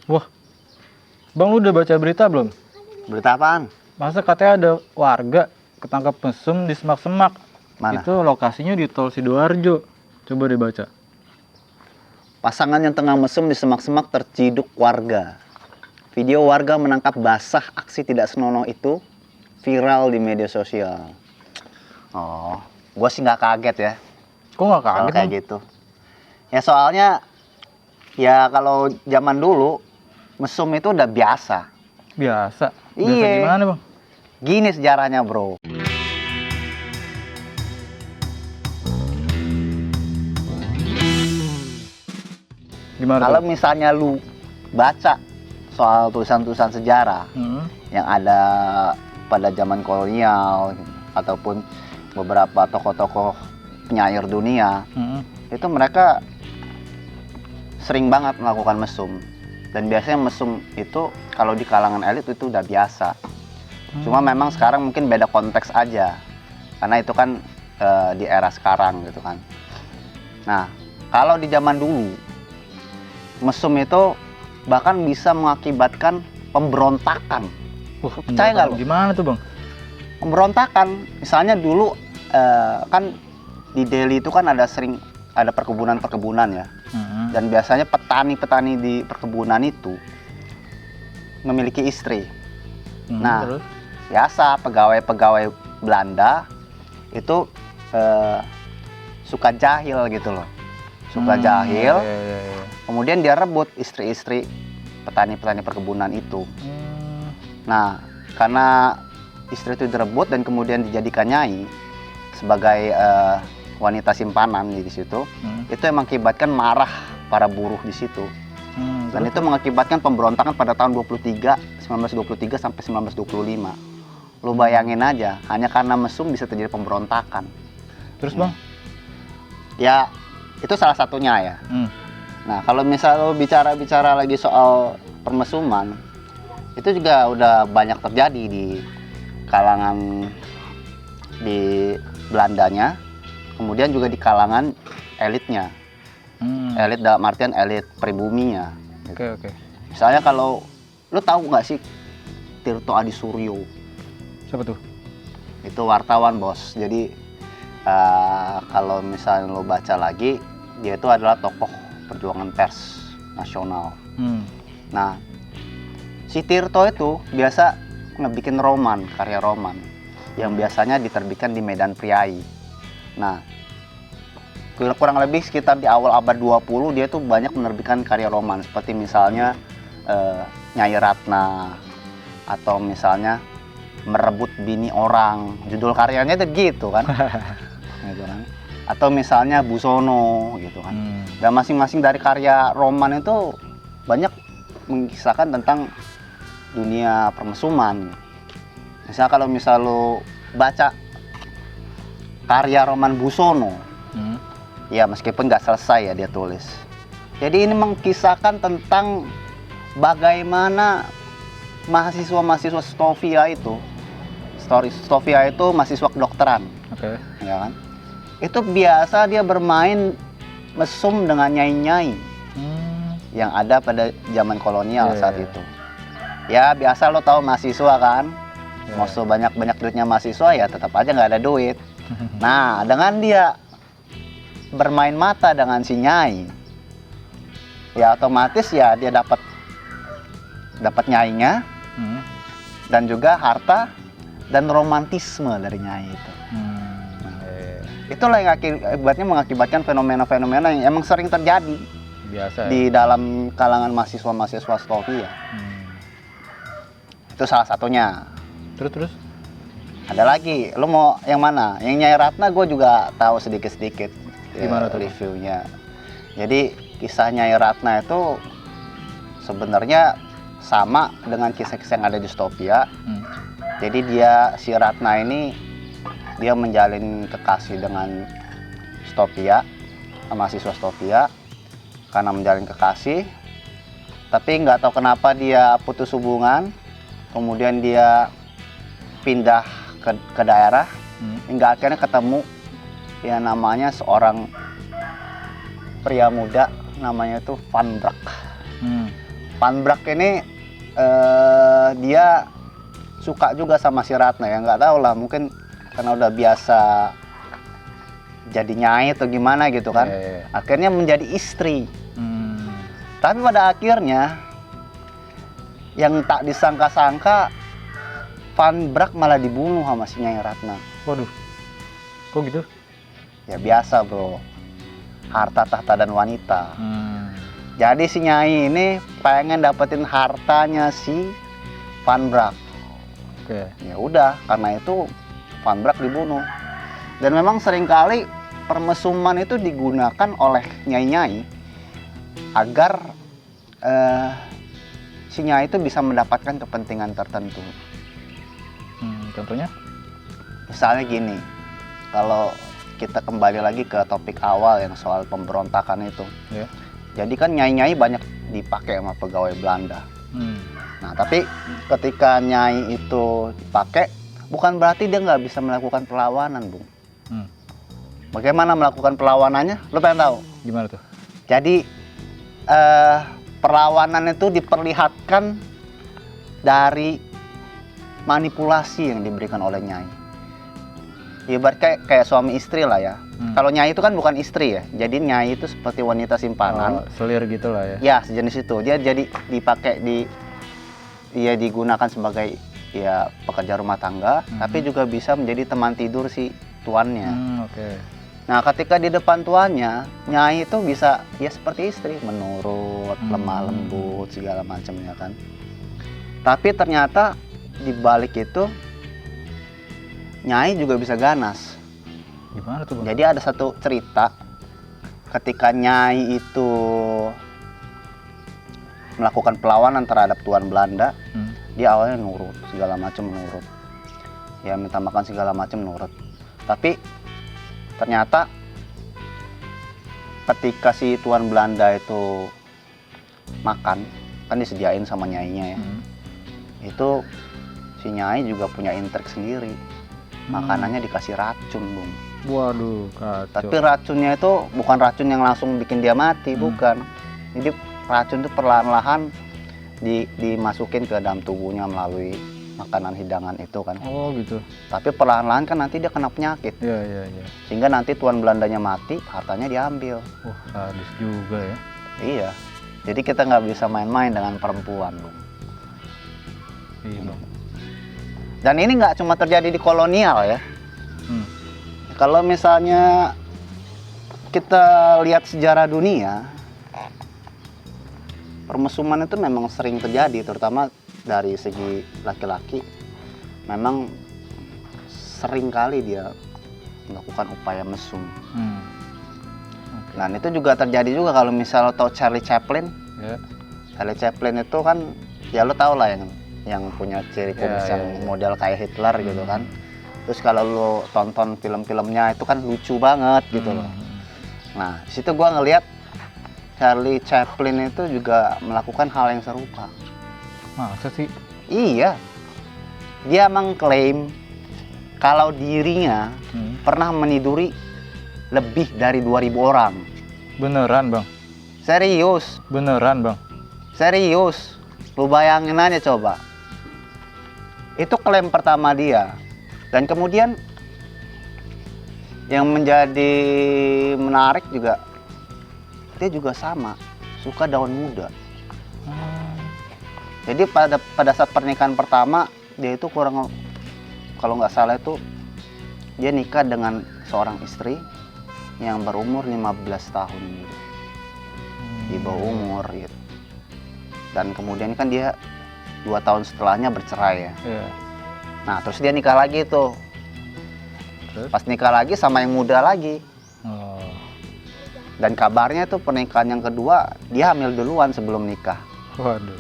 Wah, Bang lu udah baca berita belum? Berita apaan? Masa katanya ada warga ketangkap mesum di semak-semak. Mana? Itu lokasinya di Tol Sidoarjo. Coba dibaca. Pasangan yang tengah mesum di semak-semak terciduk warga. Video warga menangkap basah aksi tidak senonoh itu viral di media sosial. Oh, gue sih nggak kaget ya. Kok nggak Soal kaget, kayak Bang? gitu. Ya soalnya, ya kalau zaman dulu mesum itu udah biasa. Biasa. Biasa Iya. gimana, Bang? Gini sejarahnya bro. Gimana Kalau tuh? misalnya lu baca soal tulisan-tulisan sejarah Hmm. yang ada pada zaman kolonial ataupun beberapa tokoh-tokoh penyair dunia, Hmm. itu mereka sering banget melakukan mesum. Dan biasanya mesum itu kalau di kalangan elit itu udah biasa. Cuma memang sekarang mungkin beda konteks aja. Karena itu kan di era sekarang gitu kan. Nah, kalau di zaman dulu mesum itu bahkan bisa mengakibatkan pemberontakan. Wah, Percaya nggak lu? Gimana tuh, Bang? Pemberontakan, misalnya dulu kan di Delhi itu kan sering ada perkebunan-perkebunan ya. Hmm. Dan biasanya petani-petani di perkebunan itu memiliki istri. Nah, Terus? biasa pegawai-pegawai Belanda itu suka jahil gitu loh. Suka jahil, Iya. kemudian dia rebut istri-istri petani-petani perkebunan itu. Nah, karena istri itu direbut dan kemudian dijadikan nyai sebagai wanita simpanan di situ, itu yang mengakibatkan marah para buruh di situ. Dan itu mengakibatkan pemberontakan pada tahun 1923 sampai 1925. Lu bayangin aja, hanya karena mesum bisa terjadi pemberontakan. Terus, Bang? Ya, itu salah satunya ya. Nah, kalau misal lu bicara lagi soal permesuman, itu juga udah banyak terjadi di kalangan di Belandanya, kemudian juga di kalangan elitnya. Elit dalam artian elit pribuminya. Oke. Misalnya kalau lu tahu nggak sih Tirto Adi Suryo? Siapa tuh? Itu wartawan, Bos. Jadi kalau misalnya lo baca lagi, dia itu adalah tokoh perjuangan pers nasional. Nah, si Tirto itu biasa ngebikin karya roman yang biasanya diterbitkan di Medan Priai. Nah, kurang lebih sekitar di awal abad 20 dia tuh banyak menerbitkan karya roman seperti misalnya Nyai Ratna atau misalnya Merebut Bini Orang. Judul karyanya itu gitu kan. Gitu kan. Atau misalnya Busono gitu kan. Dan masing-masing dari karya roman itu banyak mengisahkan tentang dunia permesuman. Misalnya kalau lo baca karya roman Busono, ya meskipun nggak selesai ya dia tulis. Jadi ini mengisahkan tentang bagaimana mahasiswa-mahasiswa Stovia itu mahasiswa kedokteran. Oke. Ya kan? Itu biasa dia bermain mesum dengan nyai-nyai yang ada pada zaman kolonial saat itu. Ya biasa lo tahu mahasiswa kan, maksud banyak duitnya mahasiswa ya tetap aja nggak ada duit. Nah dengan dia bermain mata dengan si nyai, ya otomatis ya dia dapat nyainya dan juga harta dan romantisme dari nyai itu. Itulah yang akibatnya mengakibatkan fenomena-fenomena yang emang sering terjadi Biasa di dalam kalangan mahasiswa Stovia. Itu salah satunya. Terus? Ada lagi, lu mau yang mana? Yang Nyai Ratna gue juga tahu sedikit-sedikit. Gimana tuh reviewnya? Jadi kisah Nyai Ratna itu sebenarnya sama dengan kisah-kisah yang ada di Stovia. Jadi si Ratna ini dia menjalin kekasih dengan Stovia, mahasiswa Stovia, karena menjalin kekasih. Tapi nggak tahu kenapa dia putus hubungan, kemudian dia pindah ke daerah, hingga akhirnya ketemu yang namanya seorang pria muda, namanya itu Van Brak. Van Brak ini dia suka juga sama si Ratna ya, nggak tahu lah, mungkin karena udah biasa jadi nyai atau gimana gitu kan. Akhirnya menjadi istri. Tapi pada akhirnya yang tak disangka-sangka Van Brak malah dibunuh sama si Nyai Ratna. Waduh, kok gitu? Ya biasa bro, harta tahta dan wanita. Jadi si Nyai ini pengen dapetin hartanya si Van Brak. Ya udah, karena itu Van Brak dibunuh. Dan memang seringkali permesuman itu digunakan oleh nyai-nyai agar si nyai itu bisa mendapatkan kepentingan tertentu. Contohnya? Misalnya gini, kalau kita kembali lagi ke topik awal yang soal pemberontakan itu. Jadi kan nyai-nyai banyak dipakai sama pegawai Belanda. Nah, tapi ketika nyai itu dipakai, bukan berarti dia nggak bisa melakukan perlawanan, Bung. Bagaimana melakukan perlawanannya? Lo pengen tahu? Gimana tuh? Jadi perlawanan itu diperlihatkan dari manipulasi yang diberikan oleh nyai. Ibarat kayak suami istri lah ya. Kalau nyai itu kan bukan istri ya. Jadi nyai itu seperti wanita simpanan. Selir gitu lah ya. Ya, sejenis itu. Dia jadi dipakai dia digunakan sebagai ya pekerja rumah tangga, tapi juga bisa menjadi teman tidur si tuannya. Nah, ketika di depan tuannya, nyai itu bisa ya seperti istri, menurut, lemah lembut segala macamnya kan. Tapi ternyata di balik itu nyai juga bisa ganas. Gimana tuh, Bang? Jadi ada satu cerita ketika nyai itu melakukan perlawanan terhadap tuan Belanda, dia awalnya nurut, segala macam nurut. Ya minta makan segala macam nurut. Tapi ternyata ketika si tuan Belanda itu makan, kan disediain sama nyainya ya. Itu si nyai juga punya intrik sendiri. Makanannya dikasih racun, Bung. Waduh, kacau. Tapi racunnya itu bukan racun yang langsung bikin dia mati, bukan. Jadi racun itu perlahan-lahan dimasukin ke dalam tubuhnya melalui makanan hidangan itu kan. Oh gitu. Tapi perlahan-lahan kan nanti dia kena penyakit. Iya. Sehingga nanti tuan Belandanya mati, hartanya diambil. Wah, sadis juga ya. Iya. Jadi kita nggak bisa main-main dengan perempuan, Bung. Iya, Bang. Dan ini nggak cuma terjadi di kolonial ya. Kalau misalnya kita lihat sejarah dunia, permesuman itu memang sering terjadi, terutama dari segi laki-laki. Memang sering kali dia melakukan upaya mesum. Dan itu juga terjadi juga kalau misalnya tahu Charlie Chaplin. Charlie Chaplin itu kan, ya lo tau lah yang punya ciri kumis yang model kayak Hitler gitu kan. Terus kalau lo tonton film-filmnya itu kan lucu banget gitu loh. Nah, di situ gua ngelihat Charlie Chaplin itu juga melakukan hal yang serupa. Masa sih? Iya. Dia mengklaim kalau dirinya pernah meniduri lebih dari 2.000 orang. Beneran, Bang? Serius. Beneran, Bang? Serius. Lu bayangin aja coba. Itu klaim pertama dia. Dan kemudian yang menjadi menarik juga, dia juga sama, suka daun muda. Jadi pada saat pernikahan pertama, dia itu kurang, kalau nggak salah itu, dia nikah dengan seorang istri yang berumur 15 tahun gitu. Di bawah umur gitu. Dan kemudian kan dia 2 tahun setelahnya bercerai ya. Nah, terus dia nikah lagi tuh. Pas nikah lagi sama yang muda lagi. Dan kabarnya tuh pernikahan yang kedua, dia hamil duluan sebelum nikah. Waduh.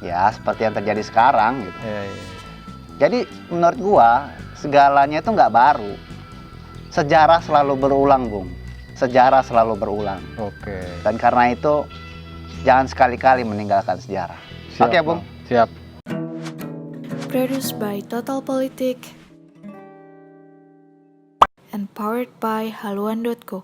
Ya, seperti yang terjadi sekarang gitu. Jadi menurut gua, segalanya itu nggak baru. Sejarah selalu berulang, Bung. Sejarah selalu berulang. Dan karena itu, jangan sekali-kali meninggalkan sejarah. Oke, Bung? Siap. Produced by Total Politik and powered by haluan.co.